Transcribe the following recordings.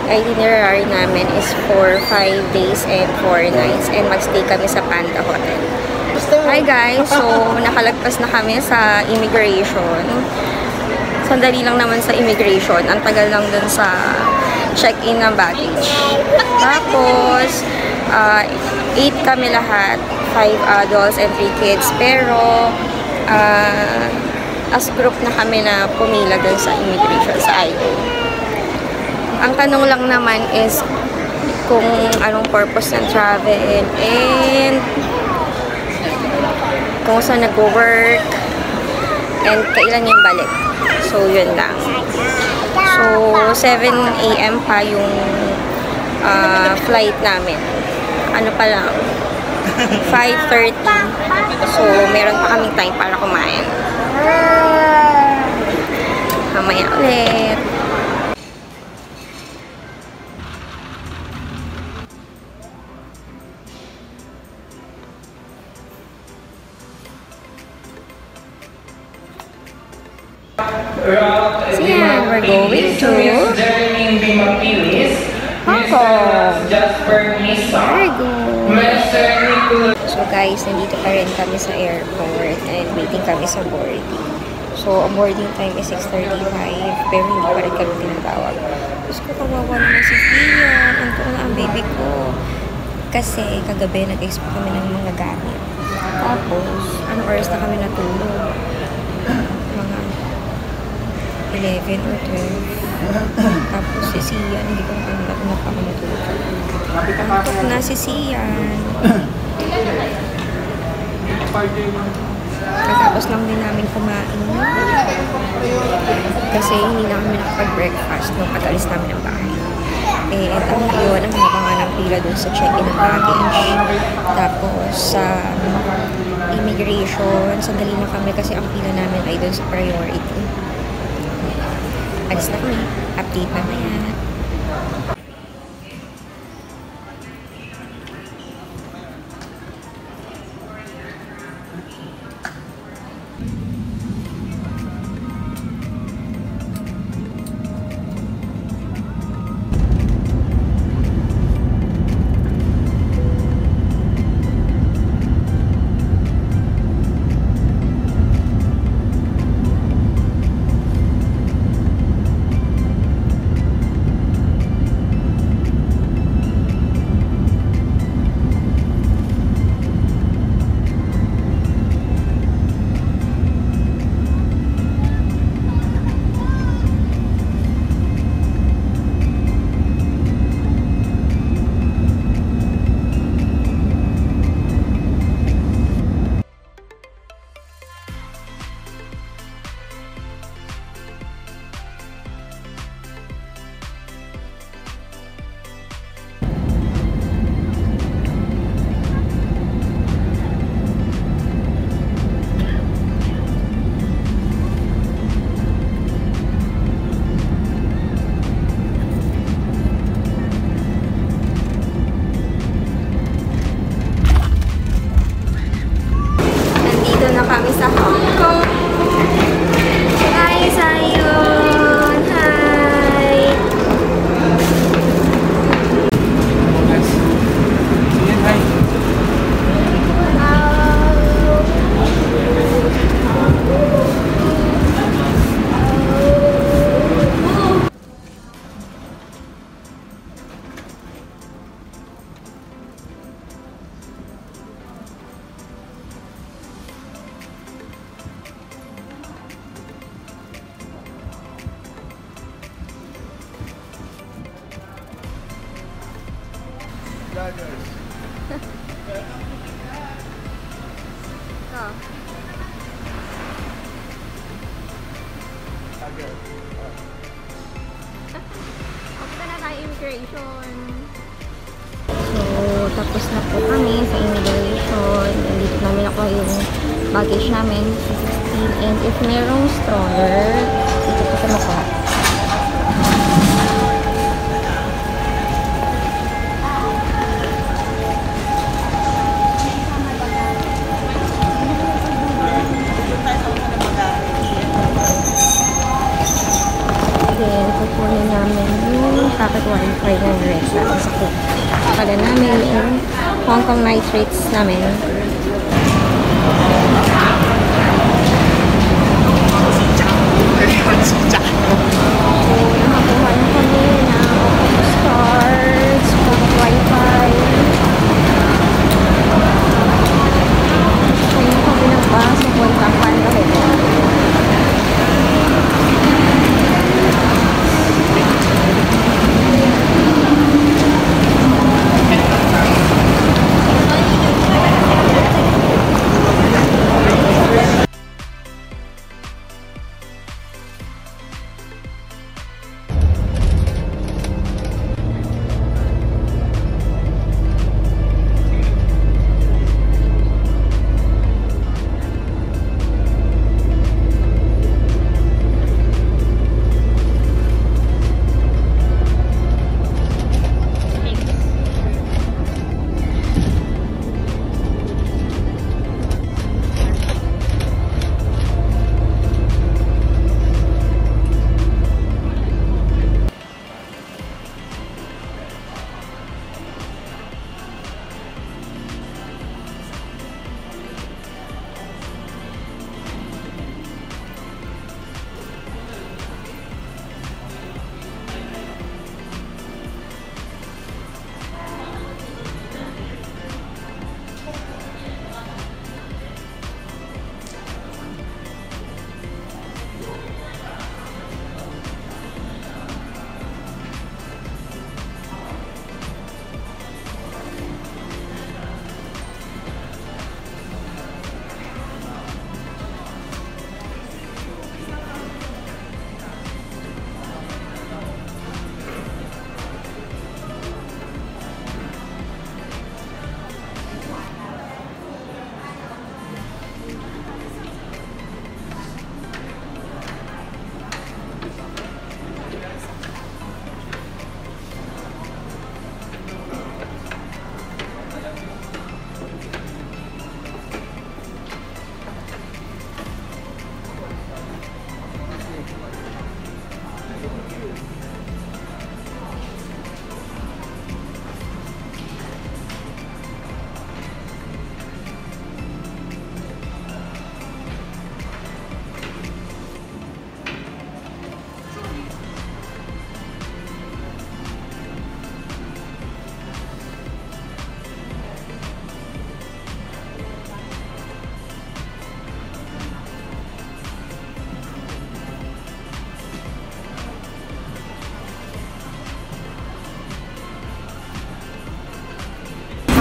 itinerary namin is for 5 days and 4 nights and magstay kami sa Panda Hotel. Hi guys! So, nakalagpas na kami sa immigration. Sandali lang naman sa immigration. Ang tagal lang dun sa check-in ng baggage. Tapos, 8 kami lahat. 5 adults and 3 kids. Pero, as group na kami na pumila dun sa immigration sa ID. Ang tanong lang naman is kung anong purpose ng travel and kung saan nag-work and kailan yung balik. So, yun lang. So, 7 AM pa yung flight namin. Ano pa lang? 5:30. So, meron pa kaming time para kumain. Mamaya ulit. So yan, we're going to Hong Kong. Very good. So guys, nandito pa rin kami sa airport and waiting kami sa boarding. So, ang boarding time is 6:35 pero hindi pa rin kami tinatawag. Tapos ko kawawa naman si Fian. Anto na ang baby ko. Kasi kagabi nag-expo kami ng mga gamit. Tapos, anong oras na kami natulog? Mga 11 or 12. Tapos si Sian, hindi ko na pa ako natulog. Antok na si Sian. Tapos lang din namin kumain. Kasi hindi na kami nakapag-breakfast nung pag-alis namin ng bahay. Eh, ang yun, ang haba nga ng pila dun sa check-in ng baggage. Tapos sa immigration, sandali na kami kasi ang pila namin ay dun sa priority. Alis na kami. Update mamaya. Kami sa Hong Kong. Guys, ayun. Hi. Punta na tayo immigration. So, tapos na po kami sa immigration. Nandito namin ako yung baggage namin sa 16. And if merong stroller, dito po sa mukha. Then, kukunin namin yung pocket wifi na rent natin sa Coke. Pala namin yung Hong Kong nitrates namin. Nakakuha na kami ng Octopus cards, pocket wifi. Ngayon kami nagpasok ng Panda Hotel.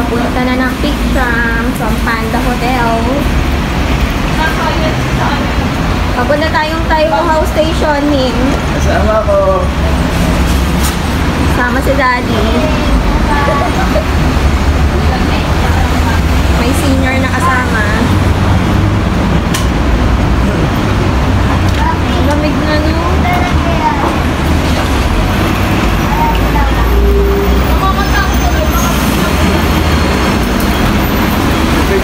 Punta na ng pick from Panda Hotel. Papunta tayong Taiwo House Station, Ning. Kasama ko. Sama si Daddy. May senior na kasama. Lamig na, no?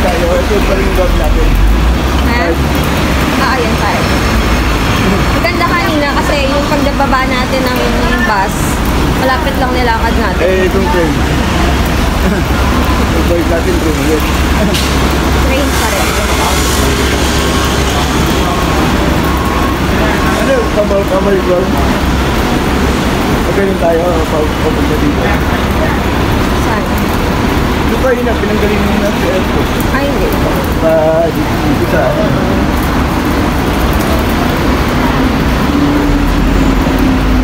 Tayo, ito pa rin log natin. Ha? Ayan tayo. Maganda kanina kasi yung pagbaba natin ng bus, malapit lang nilakad natin. Itong train. Ito natin train ulit. Train pa rin. Ano, kamay vlog? Okay lang tayo, papunta dito. Saan? Ito pa yun, pinanggaling mo na si airport. Ay, hindi. Dito sa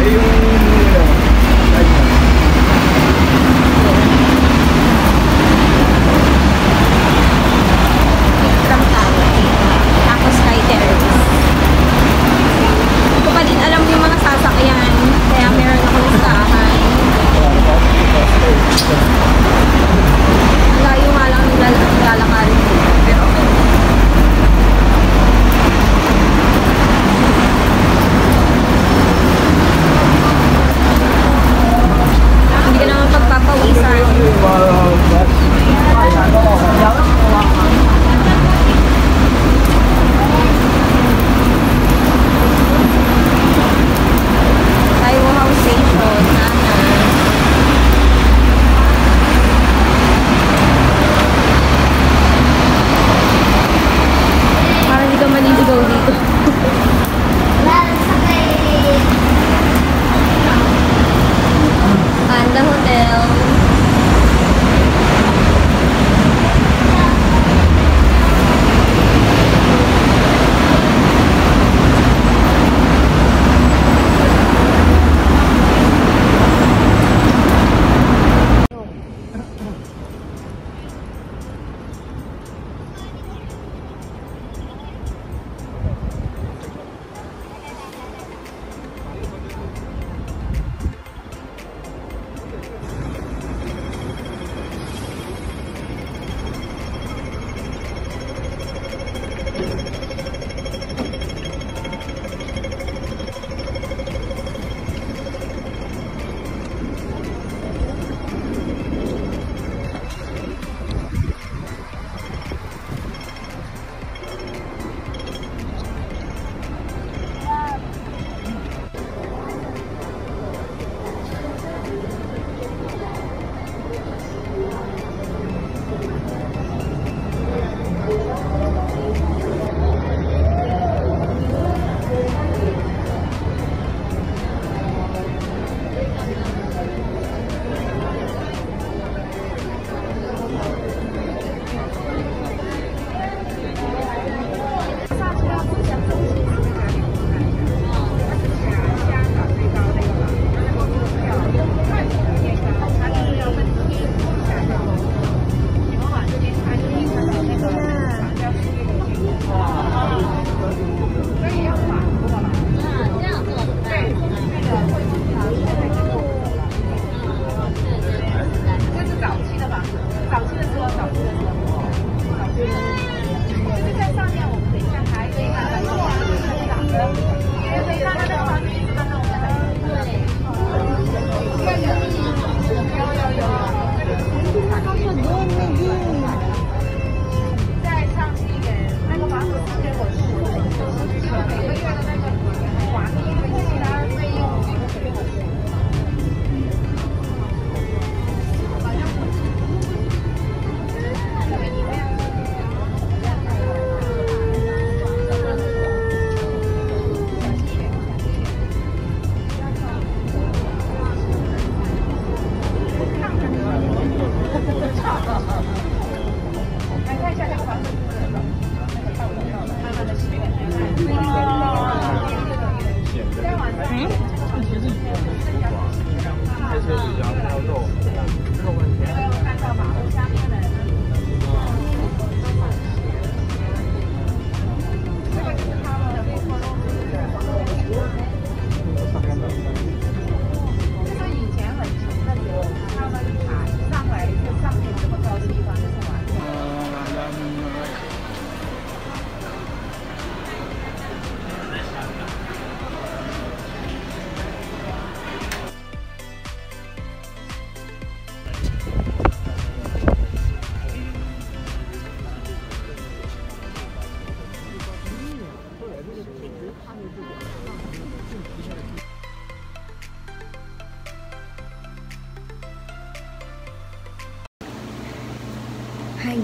yung From Tower. Tapos kay Terrace. Hindi ko pa din alam yung mga sasakyan. Kaya meron ako listahan. Ang layo nga lang nilalakarin ko. Pero okay. Hi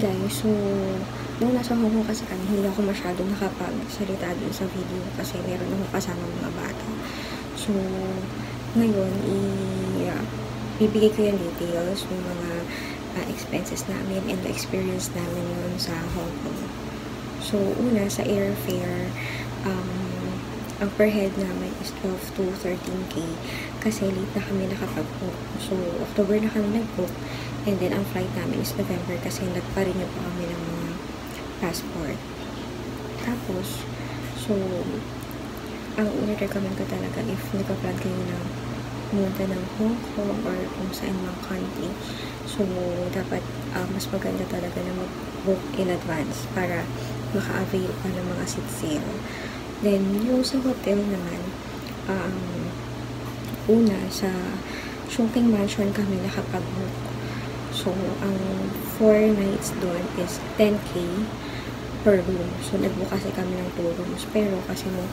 guys, so nung nasa Hong Kong kasi kami, hindi ako masyadong nakapagsalita dun sa video kasi meron akong kasama mga bata. So, ngayon, bibigay ko yung details ng mga expenses namin and the experience namin yun sa Hong Kong. So, una, sa airfare, ang per head namin is 12 to 13K kasi late na kami nakapag-book. So, October na kami nag-book. And then, ang flight namin is November kasi nagpa-renew pa kami ng mga passport. Tapos, so, ang recommend ko talaga if nagpa-plan kayo na pumunta ng Hong Kong or kung saan mang country, so, dapat mas maganda talaga na mag-book in advance para maka-avail pa ng mga seat sale. Then, yung sa hotel naman, una, sa Chongqing Mansion kami nakapag-book. So, ang 4 nights doon is 10K per room. So, nag-book kasi kami ng 2 rooms. Pero, kasi nung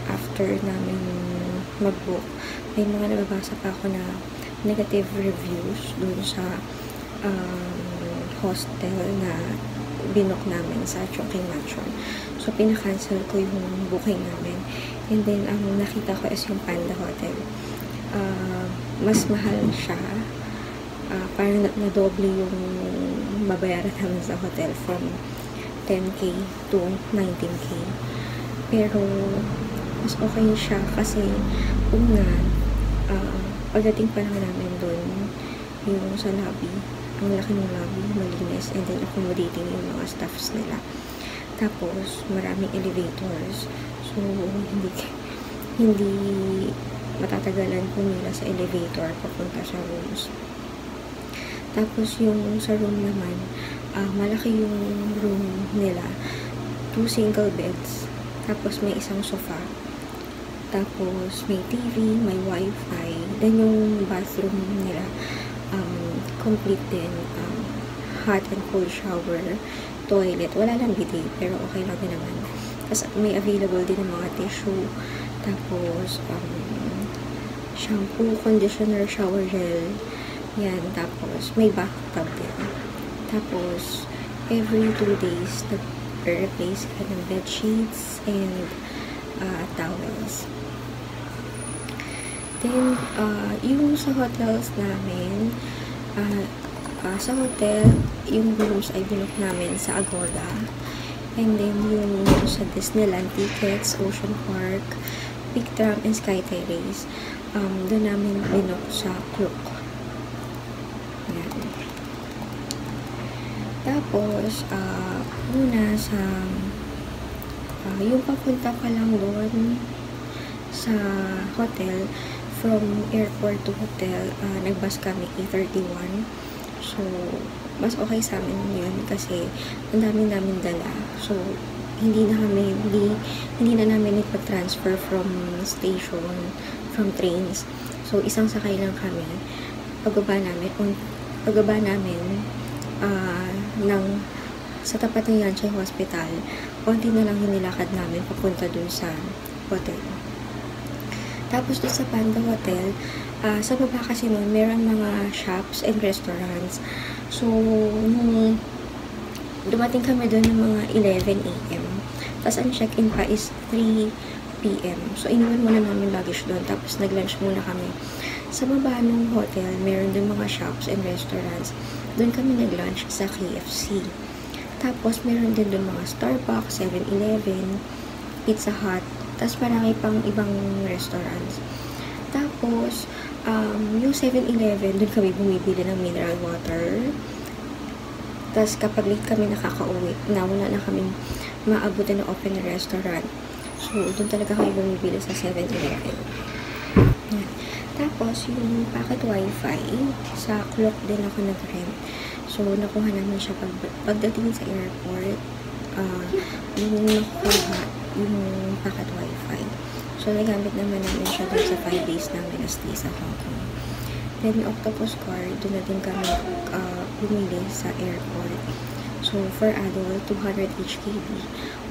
after namin mag-book, may mga nababasa pa ako na negative reviews doon sa hostel na binook namin sa Chongqing Mansion. So, pinakancel ko yung booking namin. And then, ang nakita ko is yung Panda Hotel. Mas mahal siya. Parang na-doble yung babayaran namin sa hotel from 10K to 19K. Pero, mas okay siya kasi una, pagdating pa lang namin doon, yung sa lobby, ang laki ng lobby, malinis, and then accommodating yung mga staffs nila. Tapos, maraming elevators. So, hindi matatagalan pumila sa elevator papunta sa rooms. Tapos, yung sa room naman, malaki yung room nila. 2 single beds. Tapos, may isang sofa. Tapos, may TV, may wifi. Then, yung bathroom nila, complete din. Hot and cold shower, toilet. Wala lang bidet, pero okay lang din naman. Tapos, may available din ng mga tissue. Tapos, shampoo, conditioner, shower gel. Yan, tapos may bathtub din. Tapos, every 2 days, nag-replace ka ng bedsheets and towels. Then, yung sa hotels namin, sa hotel, yung rooms ay binook namin sa Agoda. And then, yung sa Disneyland tickets, Ocean Park, Big Tram, and Sky Terrace, doon namin binook sa Klook. Tapos, una sa, yung papunta pa lang doon sa hotel, from airport to hotel, nagbus kami A31. So, mas okay sa amin yun kasi ang dami namin dala. So, hindi na namin ipag-transfer from station, from trains. So, isang sakay lang kami. Pagbaba namin, sa tapat ng Yanshay Hospital, konti na lang yung nilakad namin papunta dun sa hotel. Tapos dun sa Panda Hotel, sa baba kasi nun, meron mga shops and restaurants. So, nung dumating kami dun ng mga 11 AM, tapos ang check-in pa is 3 PM. So, iniwan muna namin luggage dun, tapos nag-lunch muna kami. Sa baba ng hotel, meron din mga shops and restaurants. Doon kami nag-lunch sa KFC. Tapos, meron din doon mga Starbucks, 7-Eleven, Pizza Hut, tapos marami pang ibang restaurants. Tapos, Yung 7-Eleven, doon kami bumibili ng mineral water. Tapos kapag late kami nakaka-uwi, wala na kaming maabutan na open na restaurant. So, doon talaga kami bumibili sa 7-Eleven. Yan. Tapos, yung packet wifi, sa clock din ako nag-rent. So, nakuha naman siya pagdating sa airport, yung nakuha yung packet wifi. So, nagamit naman namin siya doon sa 5 days namin na stay sa Hong Kong. Then, yung Octopus card, doon na din kami bumili sa airport. So, for adult, 200 HKD,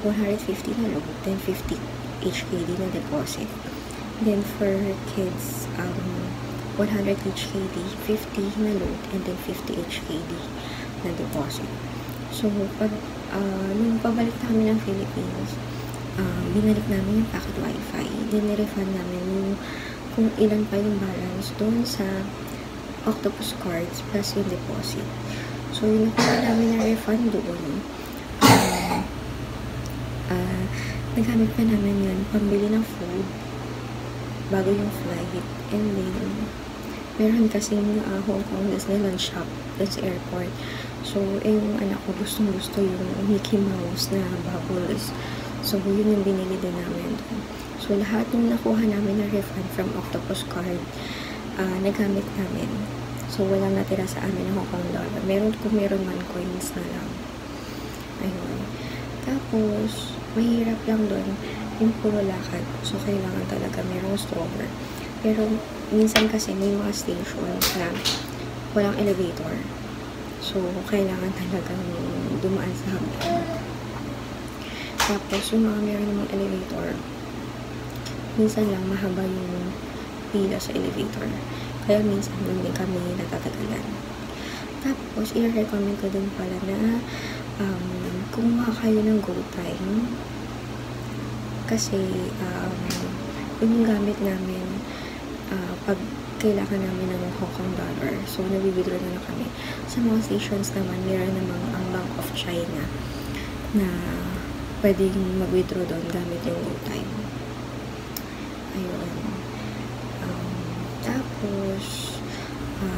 150 na load, then 50 HKD na deposit. Then, for kids, 100 HKD, 50 na load, and then 50 HKD na deposit. So, nung pabalik na kami ng Philippines, binalik namin yung packet wifi. Then, nirefund namin yung kung ilan pa yung balance doon sa Octopus cards plus yung deposit. So, yung nakuha namin na refund doon, nagamit pa namin yun, pambili ng food, bago yung flight. And then, meron kasing Hong Kong Disneyland shop doon sa airport. So, yung anak ko gustong-gusto yung Mickey Mouse na bubbles. So, yun yung binili din namin doon. So, lahat yung nakuha namin na refund from Octopus card, nagamit namin. So, walang natira sa amin ng Hong Kong dollar. Kung meron man, coins na lang. Ayun. Tapos, mahirap lang doon yung puro lakad. So, kailangan talaga merong stroller. Pero, minsan kasi may mga stations na walang elevator. So, kailangan talagang dumaan sa hagdan. Tapos, yung mga meron namang elevator, minsan lang mahaba yung pila sa elevator. Kaya minsan doon din kami natatagalan. Tapos, i-recommend ko din pala na kumuha kayo ng GoTime. Kasi, yung gamit namin pag kailangan namin ng Hong Kong dollar. So, nabibidro na kami. Sa mga stations naman, meron namang ang Bank of China na pwedeng mag-withdraw doon gamit yung GoTime. Ayun. Tapos,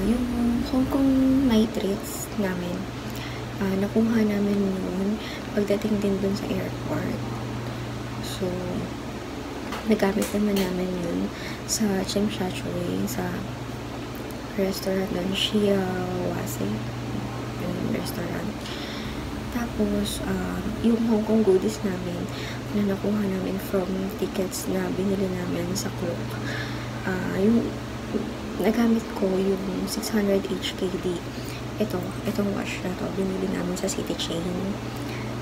yung Hong Kong night rates namin, nakuha namin yun pagdating din dun sa airport. So, nagamit naman namin yun sa Tsim Sha Tsui, sa restaurant doon, Shia Wase, yung restaurant. Tapos, yung Hong Kong goodies namin, na nakuha namin from tickets na binili namin sa Cloak. Yung nagamit ko yung 600 HKD. Itong watch na to, binili namin sa City Chain,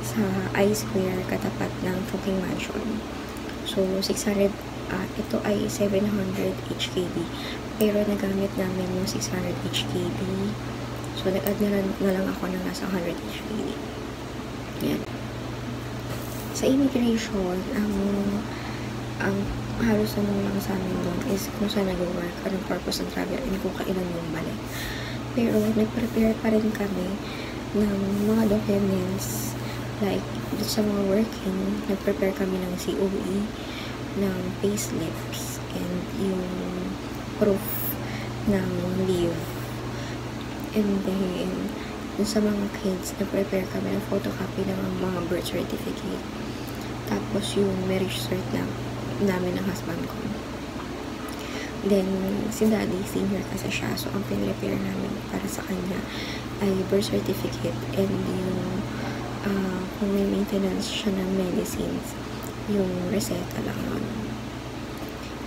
sa I-Square, katapat ng Chungking Mansion. So, 600, ito ay 700 HKD. Pero nagamit namin yung 600 HKD. So, nag-add na lang ako ng nasa 100 HKD. Yan. Sa immigration, ang halos lang sa amin doon is kung saan nag-work, anong purpose ng travel, and kung kailan yung balik. Pero, nag-prepare pa rin kami ng mga documents, like, sa mga working, nag-prepare kami ng COE, ng payslips, and yung proof ng leave. And then, sa mga kids, nag-prepare kami ng photocopy ng mga birth certificate. Tapos, yung marriage cert namin ng husband ko. Then, si daddy, senior kasi siya. So, ang pinrepare namin para sa kanya ay birth certificate and yung kung may maintenance siya ng medicines, yung reseta lang yun.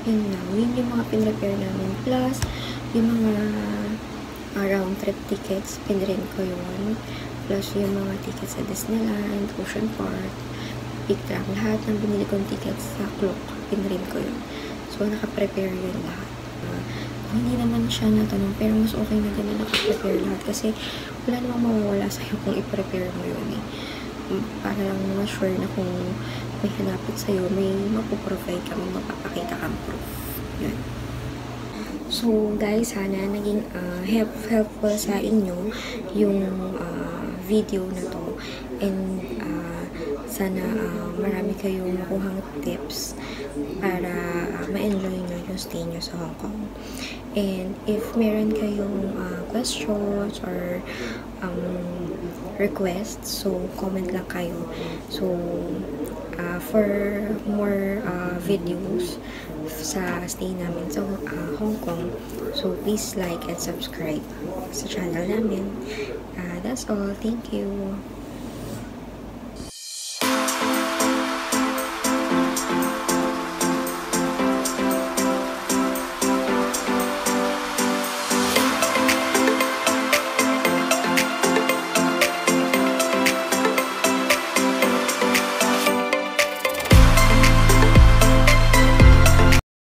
Yun lang. Yun yung mga pinrepare namin. Plus, yung mga round trip tickets, pinrent ko yun. Plus, yung mga tickets sa Disneyland, Ocean Park, Big Track, lahat ng binili kong tickets sa Cloak, pinrent ko yun. So, naka-prepare yun lahat. Hindi naman siya natanong, pero mas okay na din na naka-prepare lahat kasi wala namang mawawala sa'yo kung i-prepare mo yun eh. Para lang ma-sure na kung may hanapit sa'yo, may mapoprovide ka, may mapapakita kang proof. Yun. So, guys, sana naging helpful sa inyo yung video na to. And sana marami kayong makuhang tips para ma-enjoy nyo yung stay nyo sa Hong Kong. And if meron kayong questions or requests, so comment lang kayo. So, for more videos sa stay namin sa Hong Kong, so please like and subscribe sa channel namin. That's all. Thank you.